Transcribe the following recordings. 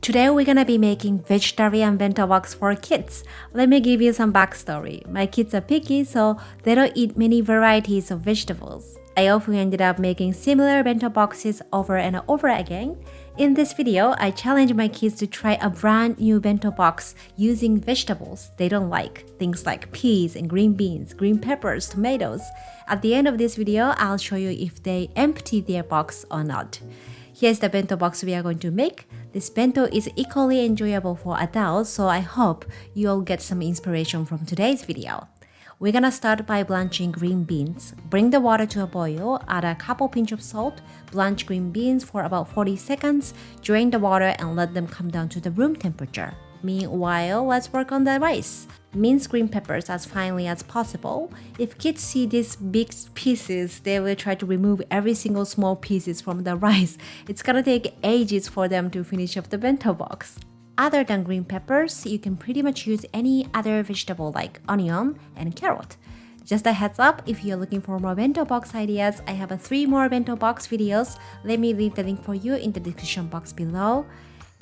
Today we're gonna be making vegetarian bento box for kids. Let me give you some backstory. My kids are picky, so they don't eat many varieties of vegetables. I often ended up making similar bento boxes over and over again. In this video, I challenge my kids to try a brand new bento box using vegetables they don't like. Things like peas and green beans, green peppers, tomatoes. At the end of this video, I'll show you if they empty their box or not. Here's the bento box we are going to make. This bento is equally enjoyable for adults, so I hope you'll get some inspiration from today's video. We're gonna start by blanching green beans. Bring the water to a boil, add a couple pinch of salt, blanch green beans for about 40 seconds, drain the water and let them come down to the room temperature. Meanwhile, let's work on the rice. Mince green peppers as finely as possible. If kids see these big pieces, they will try to remove every single small pieces from the rice. It's gonna take ages for them to finish up the bento box. Other than green peppers, you can pretty much use any other vegetable like onion and carrot. Just a heads up, if you're looking for more bento box ideas, I have 3 more bento box videos. Let me leave the link for you in the description box below.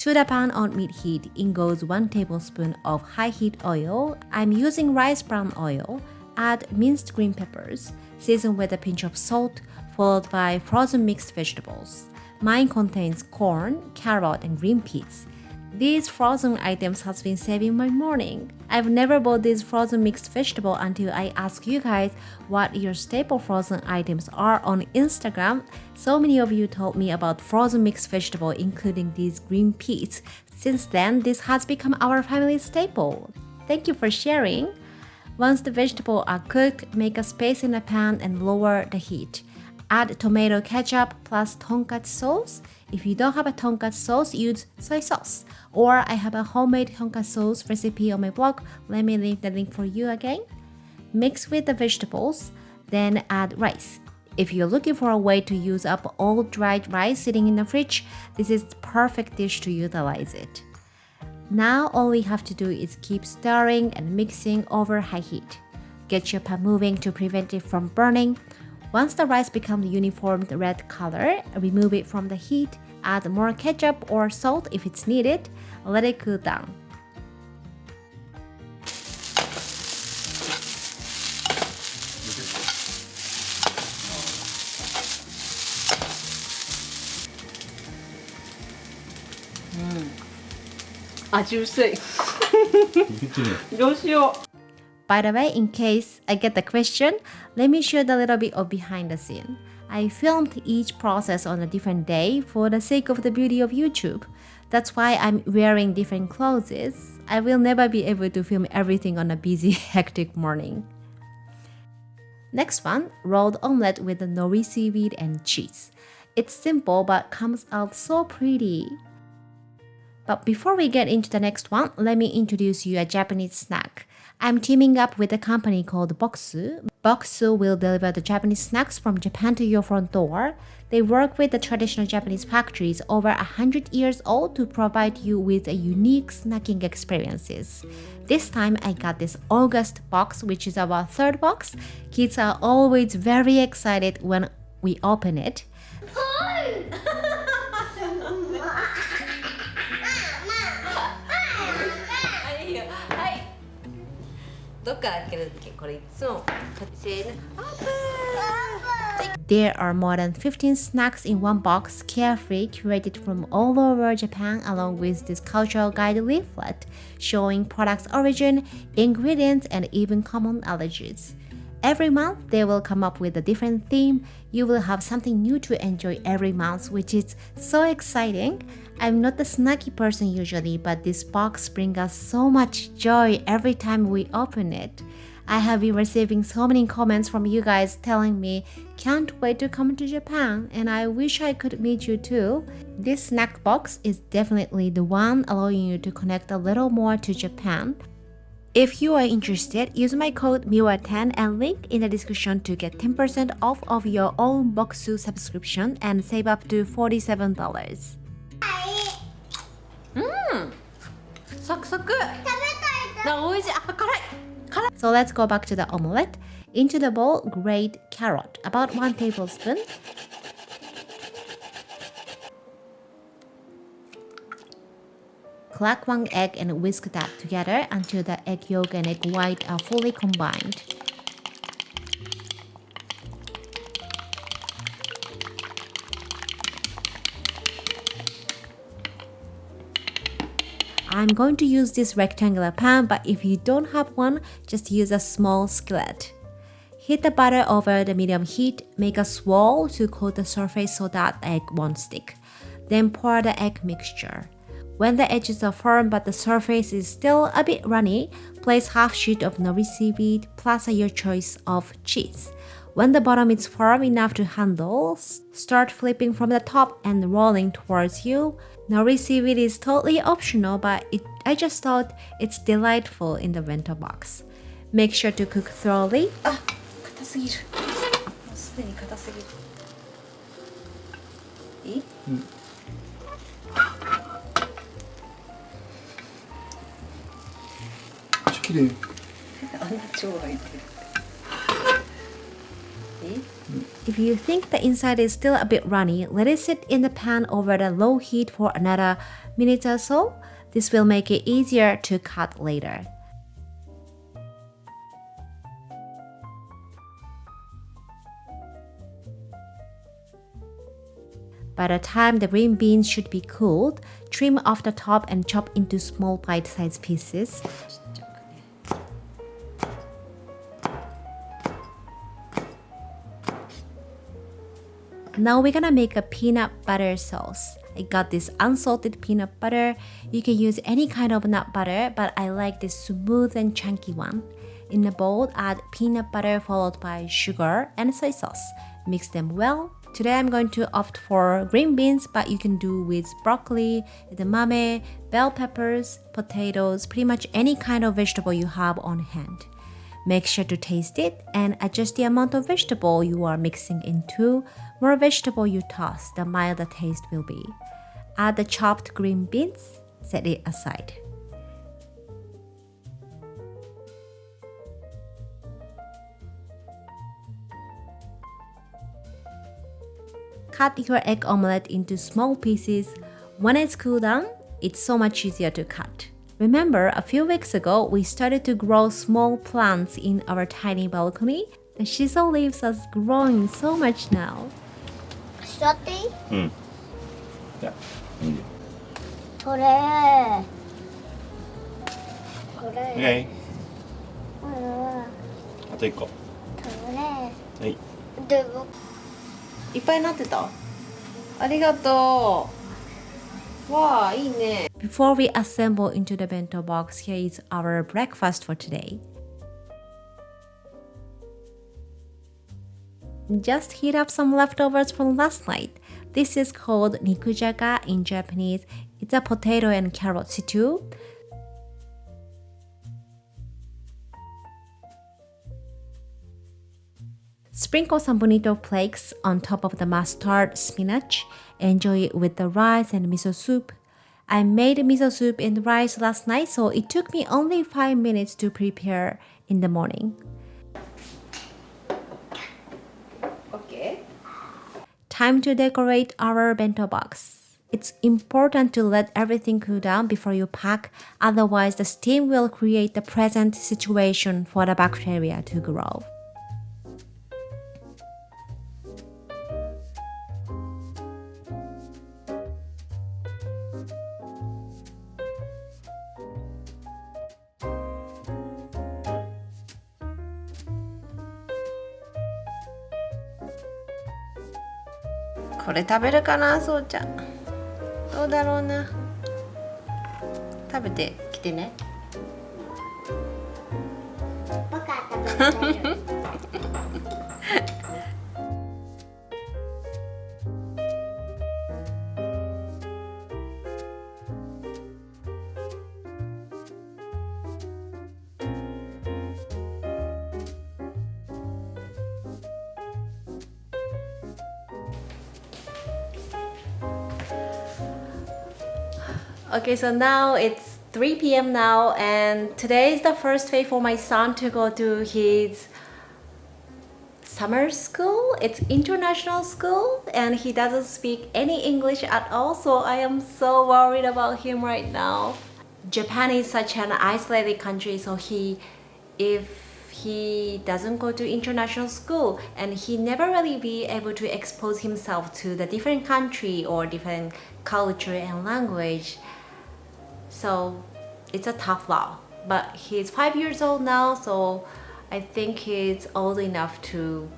To the pan on mid-heat, in goes 1 tablespoon of high-heat oil. I'm using rice bran oil. Add minced green peppers, season with a pinch of salt, followed by frozen mixed vegetables. Mine contains corn, carrot, and green peas. These frozen items has been saving my morning. I've never bought these frozen mixed vegetable until I asked you guys what your staple frozen items are on Instagram. So many of you told me about frozen mixed vegetable, including these green peas. Since then, this has become our family staple. Thank you for sharing. Once the vegetables are cooked, make a space in a pan and lower the heat. Add tomato ketchup plus tonkatsu sauce. If you don't have a tonkatsu sauce, use soy sauce. Or I have a homemade tonkatsu sauce recipe on my blog. Let me leave the link for you again. Mix with the vegetables, then add rice. If you're looking for a way to use up all dried rice sitting in the fridge, this is the perfect dish to utilize it. Now all we have to do is keep stirring and mixing over high heat. Get your pan moving to prevent it from burning. Once the rice becomes uniform red color, remove it from the heat, add more ketchup or salt if it's needed, let it cool down. By the way, in case I get the question, let me share the little bit of behind the scene. I filmed each process on a different day for the sake of the beauty of YouTube. That's why I'm wearing different clothes. I will never be able to film everything on a busy, hectic morning. Next one, rolled omelette with the nori seaweed and cheese. It's simple but comes out so pretty. But before we get into the next one, let me introduce you a Japanese snack. I'm teaming up with a company called Boxu. Boxu will deliver the Japanese snacks from Japan to your front door. They work with the traditional Japanese factories over 100 years old to provide you with a unique snacking experiences. This time I got this August box, which is our 3rd box. Kids are always very excited when we open it. There are more than 15 snacks in one box, carefree, curated from all over Japan, along with this cultural guide leaflet showing products' origin, ingredients, and even common allergies. Every month, they will come up with a different theme. You will have something new to enjoy every month, which is so exciting. I'm not the snacky person usually, but this box brings us so much joy every time we open it. I have been receiving so many comments from you guys telling me, can't wait to come to Japan, and I wish I could meet you too. This snack box is definitely the one allowing you to connect a little more to Japan. If you are interested, use my code Miwa10 and link in the description to get 10% off of your own Boxu subscription and save up to $47. So let's go back to the omelette. Into the bowl, grate carrot, about 1 tablespoon. Crack one egg and whisk that together until the egg yolk and egg white are fully combined. I'm going to use this rectangular pan, but if you don't have one, just use a small skillet. Heat the butter over the medium heat, make a swirl to coat the surface so that the egg won't stick. Then pour the egg mixture. When the edges are firm but the surface is still a bit runny, place half sheet of nori seaweed plus your choice of cheese. When the bottom is firm enough to handle, start flipping from the top and rolling towards you. Nori seaweed is totally optional, but I just thought it's delightful in the bento box. Make sure to cook thoroughly. 硬すぎる。もうすでに硬すぎる。いい？うん。綺麗。あんな超入ってる。If you think the inside is still a bit runny, let it sit in the pan over the low heat for another minute or so. This will make it easier to cut later. By the time the green beans should be cooled, trim off the top and chop into small bite-sized pieces. Now we're gonna make a peanut butter sauce. I got this unsalted peanut butter. You can use any kind of nut butter, but I like this smooth and chunky one. In a bowl, add peanut butter followed by sugar and soy sauce. Mix them well. Today I'm going to opt for green beans, but you can do with broccoli, edamame, bell peppers, potatoes, pretty much any kind of vegetable you have on hand. Make sure to taste it and adjust the amount of vegetable you are mixing into. More vegetable you toss, the milder the taste will be. Add the chopped green beans, set it aside. Cut your egg omelette into small pieces. When it's cooled down, it's so much easier to cut. Remember, a few weeks ago, we started to grow small plants in our tiny balcony. The shiso leaves are growing so much now. 座っていい？うん。じゃあ、いいよ。これ。これ。Okay。あと1個。これ。はい。でも。いっぱいなってた？ありがとう。わあ、いいね。Before we assemble into the bento box, here is our breakfast for today. Just heat up some leftovers from last night. This is called Nikujaka in Japanese. It's a potato and carrot stew. Sprinkle some bonito flakes on top of the mustard spinach. Enjoy it with the rice and miso soup. I made miso soup and rice last night, so it took me only 5 minutes to prepare in the morning. Okay. Time to decorate our bento box. It's important to let everything cool down before you pack, otherwise the steam will create the present situation for the bacteria to grow. "これ食べるかな、そうちゃん。どうだろうな。食べてきてね。バカ食べられる。Okay, so now it's 3 p.m. now, and today is the first day for my son to go to his summer school. It's international school, and he doesn't speak any English at all, so I am so worried about him right now. Japan is such an isolated country, so if he doesn't go to international school and he never really be able to expose himself to the different country or different culture and language. So it's a tough law. But he's 5 years old now, so I think he's old enough to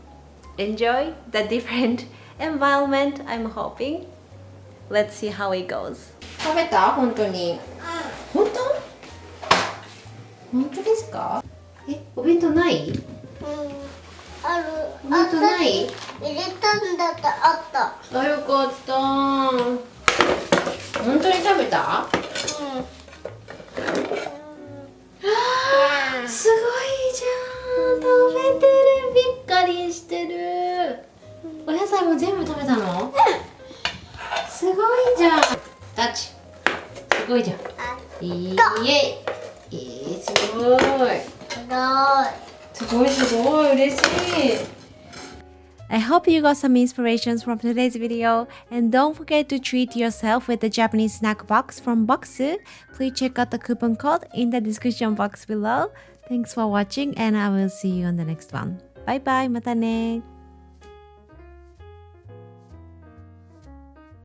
enjoy the different environment, I'm hoping. Let's see how it goes. 食べた本当に。本当？本当ですか？お弁当ない？ある。お弁当ない？入れたんだったあった。あ、よかった。本当に食べた？すごいじゃん。食べてる。びっかりしてる。お野菜も全部食べたの？すごいじゃん。タッチ。すごいじゃん。イエイ。すごい。すごいすごい嬉しい。I hope you got some inspirations from today's video, and don't forget to treat yourself with the Japanese snack box from Boxu. Please check out the coupon code in the description box below. Thanks for watching, and I will see you on the next one. Bye bye, mata ne!